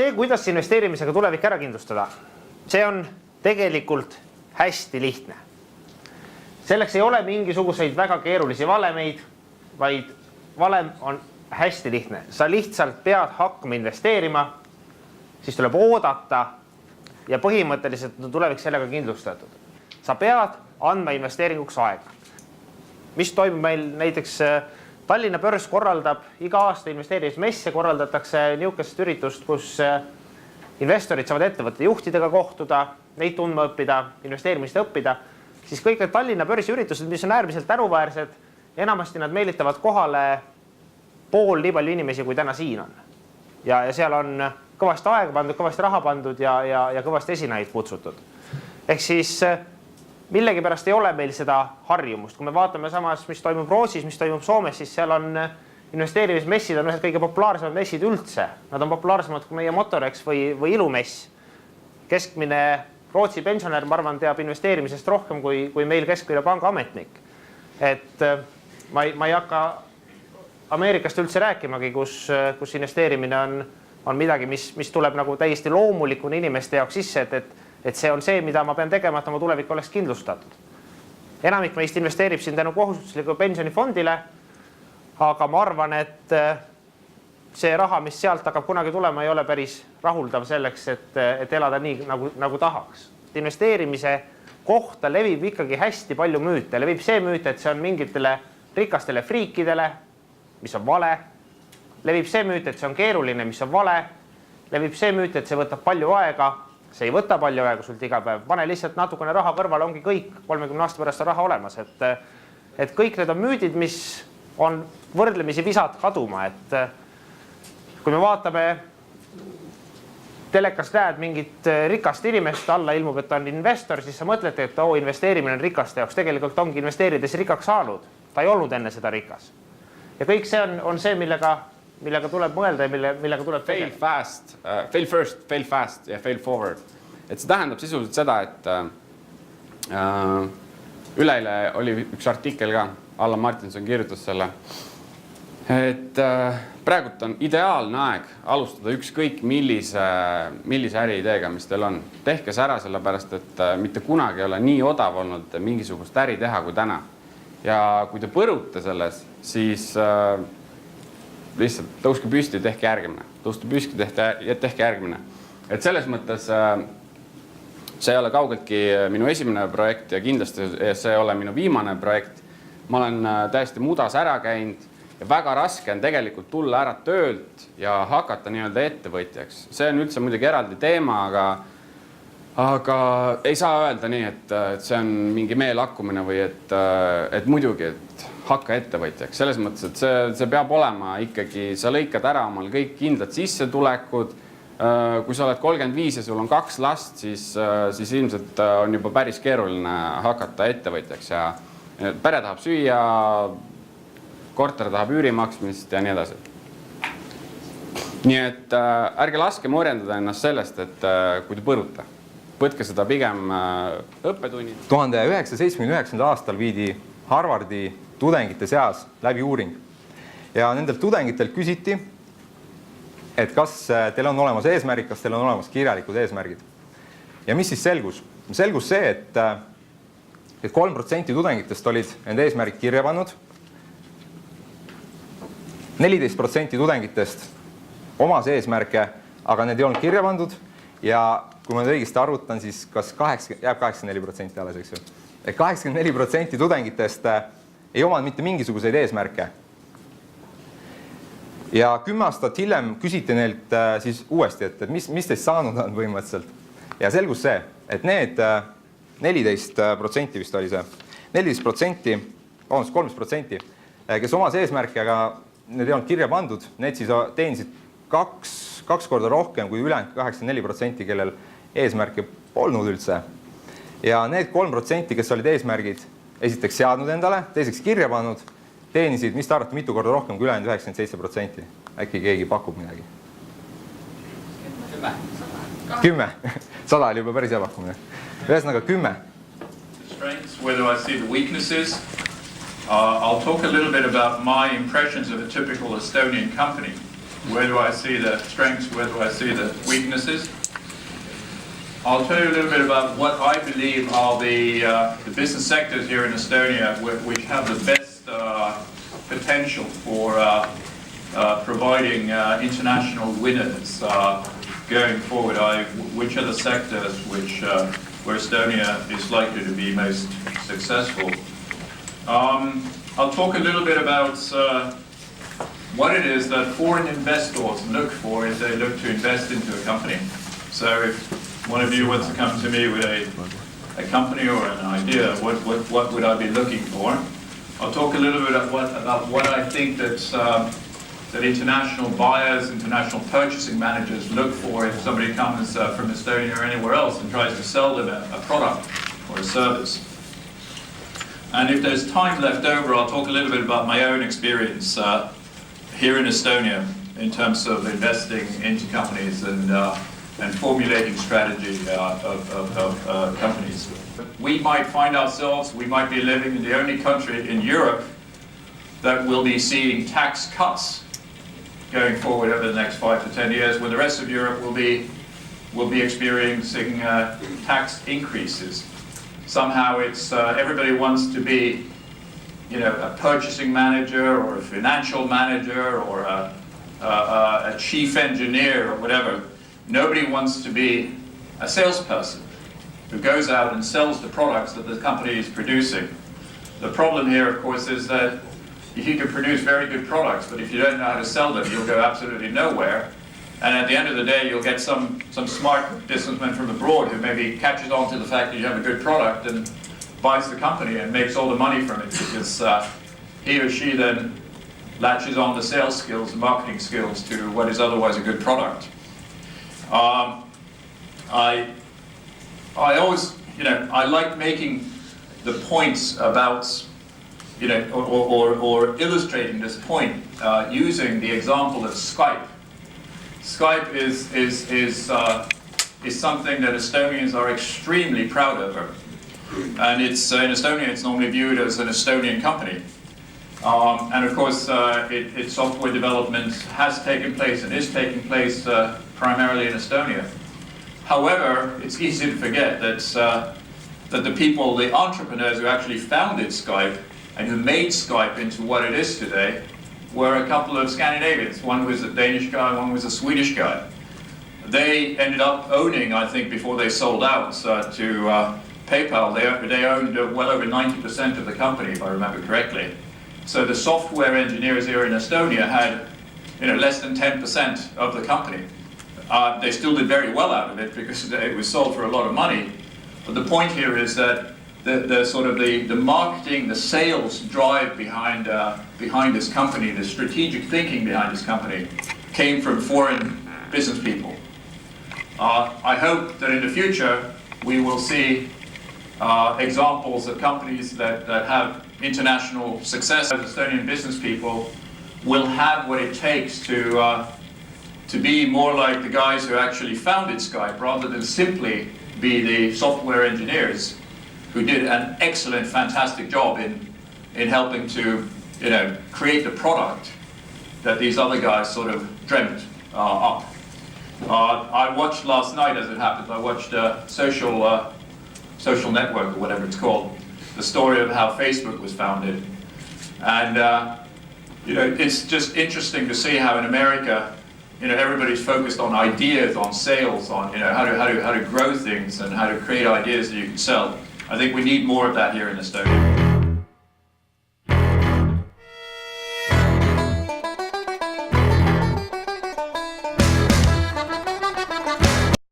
see, kuidas investeerimisega tulevik ära kindlustada, see on tegelikult hästi lihtne. Selleks ei ole mingisuguseid väga keerulisi valemeid, vaid valem on hästi lihtne. Sa lihtsalt pead hakkama investeerima, siis tuleb oodata ja põhimõtteliselt on tulevik sellega kindlustatud. Sa pead andma investeeringuks aega. Mis toimub meil näiteks Tallinna börs korraldab iga aasta investeerimismesse, korraldatakse niisugust üritust, kus investorid saavad ettevõtte juhtidega kohtuda, neid tundma õppida, investeerimist õppida, siis kõik need Tallinna börsi üritused, mis on äärmiselt tänuväärsed, enamasti nad meelitavad kohale pool nii palju inimesi, kui täna siin on. Ja seal on kõvasti aega pandud, kõvasti raha pandud ja kõvasti esinaid kutsutud. Ehk siis millegi pärast ei ole meil seda harjumust. Kui me vaatame samas, mis toimub Rootsis, mis toimub Soomes, siis seal on investeerimismessid on ühed kõige populaarsemad messid üldse. Nad on populaarsemad kui meie Motorex või ilumess. Keskmine Rootsi pensionär, ma arvan, teab investeerimisest rohkem kui meil keskmine pangaametnik. Et ma ei hakka Ameerikast üldse rääkimagi, kus investeerimine on midagi, mis tuleb nagu täiesti loomulikuna inimeste jaoks sisse, et see on see, mida ma pean tegema, et oma tulevik oleks kindlustatud. Enamik meist investeerib siin tänu kohustusliku pensionifondile, aga ma arvan, et see raha, mis sealt hakkab kunagi tulema, ei ole päris rahuldav selleks, et elada nii, nagu tahaks. Investeerimise kohta levib ikkagi hästi palju müüte. Levib see müüt, et see on mingitele rikastele friikidele, mis on vale. Levib see müüt, et see on keeruline, mis on vale. Levib see müüt, et see võtab palju aega. See ei võta palju aega sult iga päev. Pane lihtsalt natukene raha kõrvale, ongi kõik 30 aasta pärast on raha olemas. Et kõik need on müüdid, mis on võrdlemisi visad kaduma. Et kui me vaatame telekast näed mingit rikast inimest, alla ilmub, et on investor, siis sa mõtled, et investeerimine on rikaste jaoks. Tegelikult ongi investeerides rikkaks saanud. Ta ei olnud enne seda rikas. Ja kõik see on see, millega tuleb mõelda ja millega tuleb fail fast, fail first, fail fast ja fail forward. Et see tähendab sisuliselt seda, et üleile oli üks artikkel ka, Allan Martinson kirjutas selle, et praegult on ideaalne aeg alustada ükskõik millise äriideega, mis teil on. Tehke see ära sellepärast, et mitte kunagi ei ole nii odav olnud mingisugust äri teha kui täna. Ja kui te põrute selles, siis lihtsalt tõuske püsti ja tehke järgmine. Tõuske püsti ja tehke järgmine. Et selles mõttes see ei ole kaugeltki minu esimene projekt ja kindlasti see ei ole minu viimane projekt. Ma olen täiesti mudas ära käinud ja väga raske on tegelikult tulla ära töölt ja hakata nii-öelda ettevõtjaks. See on üldse muidugi eraldi teema, aga ei saa öelda nii, et see on mingi meelakkumine või et muidugi, et hakka ettevõtjaks. Selles mõttes, et see peab olema ikkagi, sa lõikad ära omal kõik kindlad sissetulekud. Kui sa oled 35 ja sul on 2 last, siis ilmselt on juba päris keeruline hakata ettevõtjaks ja pere tahab süüa, korter tahab üüri maksmist ja nii edasi. Nii et ärge laske morjendada ennast sellest, et kui te põruta. Võtke seda pigem õppetunnid. 1979. aastal viidi Harvardi tudengite seas läbi uuring. Ja nendel tudengitel küsiti, et kas teil on olemas eesmärgid, kas teil on olemas kirjalikud eesmärgid. Ja mis siis selgus? Selgus see, et 3% tudengitest olid nende eesmärgid kirja pannud. 14% tudengitest omas eesmärke, aga need ei olnud kirja pandud. Ja kui ma õigesti arvutan, siis kas jääb 84% alles, eks ju? 84% tudengitest ei omanud mitte mingisuguseid eesmärke. Ja 10 aastat hiljem küsiti neilt siis uuesti, et mis teist saanud on põhimõtteliselt. Ja selgus see, et need 14% vist oli see, 13%, kes omas eesmärke, aga need ei olnud kirja pandud, need siis teenisid kaks korda rohkem kui ülejäänud 84%, kellel eesmärke polnud üldse. Ja need 3%, kes olid eesmärgid esiteks seadnud endale, teiseks kirja pannud, teenisid, mis te arvate, mitu korda rohkem kui ülejäänud 97%. Äkki keegi pakub midagi? 10. 100 oli juba päris hea pakkumine. Ühesõnaga 10. Where do I see the weaknesses? I'll talk a little bit about my impressions of a typical Estonian company. Where do I see the strengths? Where do I see the weaknesses? I'll tell you a little bit about what I believe are the business sectors here in Estonia which have the best potential for providing international winners going forward. Which are the sectors where Estonia is likely to be most successful? I'll talk a little bit about what it is that foreign investors look for if they look to invest into a company. So if one of you wants to come to me with a company or an idea, what would I be looking for? I'll talk a little bit about what I think that international buyers, international purchasing managers look for if somebody comes from Estonia or anywhere else and tries to sell them a product or a service. And if there's time left over, I'll talk a little bit about my own experience here in Estonia in terms of investing into companies and formulating strategy of companies. We might find ourselves, we might be living in the only country in Europe that will be seeing tax cuts going forward over the next 5 to 10 years, when the rest of Europe will be experiencing tax increases. Somehow it's everybody wants to be, a purchasing manager or a financial manager or a chief engineer or whatever. Nobody wants to be a salesperson who goes out and sells the products that the company is producing. The problem here, of course, is that you can produce very good products, but if you don't know how to sell them, you'll go absolutely nowhere. And at the end of the day, you'll get some smart businessman from abroad who maybe catches on to the fact that you have a good product and buys the company and makes all the money from it because he or she then latches on the sales skills and marketing skills to what is otherwise a good product. I always, I like making the points about, or illustrating this point using the example of Skype. Skype is something that Estonians are extremely proud of, and it's in Estonia it's normally viewed as an Estonian company, and of course its software development has taken place and is taking place primarily in Estonia. However, it's easy to forget that the people, the entrepreneurs who actually founded Skype and who made Skype into what it is today were a couple of Scandinavians. One was a Danish guy, one was a Swedish guy. They ended up owning, I think, before they sold out to PayPal, they owned well over 90% of the company, if I remember correctly. So the software engineers here in Estonia had, less than 10% of the company. They still did very well out of it because it was sold for a lot of money. But the point here is that the sort of the marketing, the sales drive behind this company, the strategic thinking behind this company, came from foreign business people. I hope that in the future we will see examples of companies that have international success. Estonian business people will have what it takes to be more like the guys who actually founded Skype, rather than simply be the software engineers who did an excellent, fantastic job in helping to, create the product that these other guys sort of dreamt up. I watched last night, as it happens, I watched Social Network, or whatever it's called, the story of how Facebook was founded. And, it's just interesting to see how in America, everybody's focused on ideas, on sales, on, how to grow things and how to create ideas that you can sell. I think we need more of that here in Estonia.